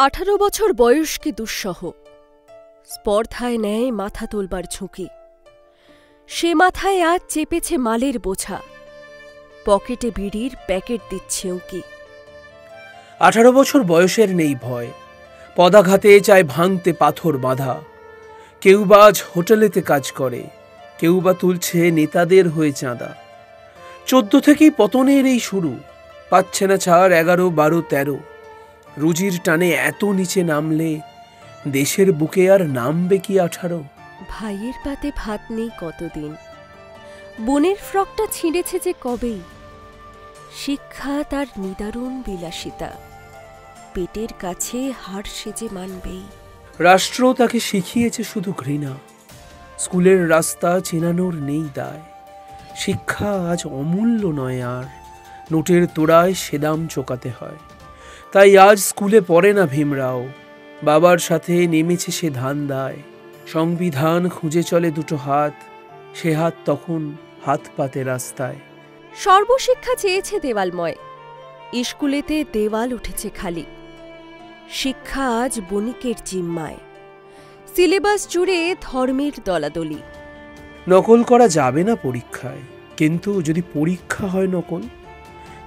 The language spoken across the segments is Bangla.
18 বছর বয়স কি দুঃসহ, স্পর্ধায় নেয় মাথা তোলবার ঝুঁকি। সে মাথায় আজ চেপেছে মালের বোঝা, পকেটে বিড়ির প্যাকেট দিচ্ছে উঁকি। 18 বছর বয়সের নেই ভয়, পদাঘাতে চায় ভাঙতে পাথর বাঁধা। কেউ বা আজ হোটেলেতে কাজ করে, কেউ বা তুলছে নেতাদের হয়ে চাঁদা। 14 থেকেই পতনের এই শুরু, পাচ্ছে না ছাড় 11, 12, 13। রুজির টানে এত নিচে নামলে দেশের বুকে আর নামবে কি 18? ভাইয়ের পাতে ভাত নেই কতদিন, বোনের ফ্রকটা ছিঁড়েছে যে কবেই। শিক্ষা তার নিদারুণ বিলাসিতা, পেটের কাছে হাড় সেজে মানবেই। রাষ্ট্র তাকে শিখিয়েছে শুধু ঘৃণা, স্কুলের রাস্তা চেনানোর নেই দায়। শিক্ষা আজ অমূল্য নয় আর, নোটের তোড়ায় সে দাম চোকাতে হয়। তাই আজ স্কুলে পড়ে না ভীমরাও, বাবার সাথে নেমেছে সে ধান্দায়। সংবিধান খুঁজে চলে দুটো হাত, সে হাত তখন হাত পাতে রাস্তায়। সর্বশিক্ষা চেয়েছে দেওয়ালময়, স্কুলেতে দেওয়াল উঠেছে খালি। শিক্ষা আজ বণিকের জিম্মায়, সিলেবাস জুড়ে ধর্মের দলাদলি। নকল করা যাবে না পরীক্ষায়, কিন্তু যদি পরীক্ষা হয় নকল।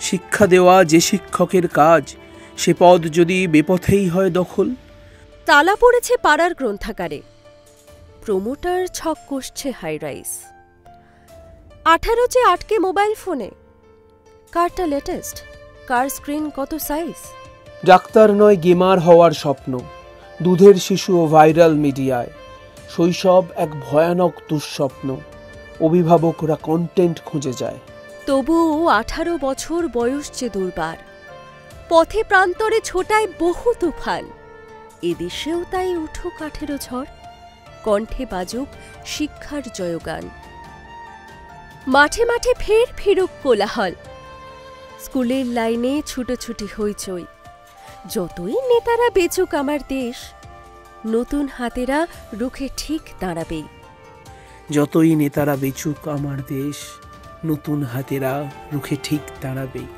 শিক্ষা দেওয়া যে শিক্ষকের কাজ, সে পদ যদি বেপথেই হয় দখল। তালা পড়েছে পাড়ার গ্রন্থাগারে, প্রমোটার ছক কষছে হাইরাইস। 18 চেয়ে আটকে মোবাইল ফোনে, কারটা লেটেস্ট, কার স্ক্রিন কত সাইজ। ডাক্তার নয় গেমার হওয়ার স্বপ্ন, দুধের শিশু ও ভাইরাল মিডিয়ায়। শৈশব এক ভয়ানক দুঃস্বপ্ন, অভিভাবকরা কন্টেন্ট খুঁজে যায়। তবুও 18 বছর বয়স যে দুর্বার, পথে প্রান্তরে ছোটায় বহু তুফান। এদেশেও তাই উঠুক 18 ঝড়, কণ্ঠে বাজুক শিক্ষার জয়গান। মাঠে মাঠে ফের ফিরুক কোলাহল, স্কুলের লাইনে ছুটোছুটি হইচই। যতই নেতারা বেচুক আমার দেশ, নতুন হাতেরা রুখে ঠিক দাঁড়াবেই। যতই নেতারা বেচুক আমার দেশ, নতুন হাতেরা রুখে ঠিক দাঁড়াবেই।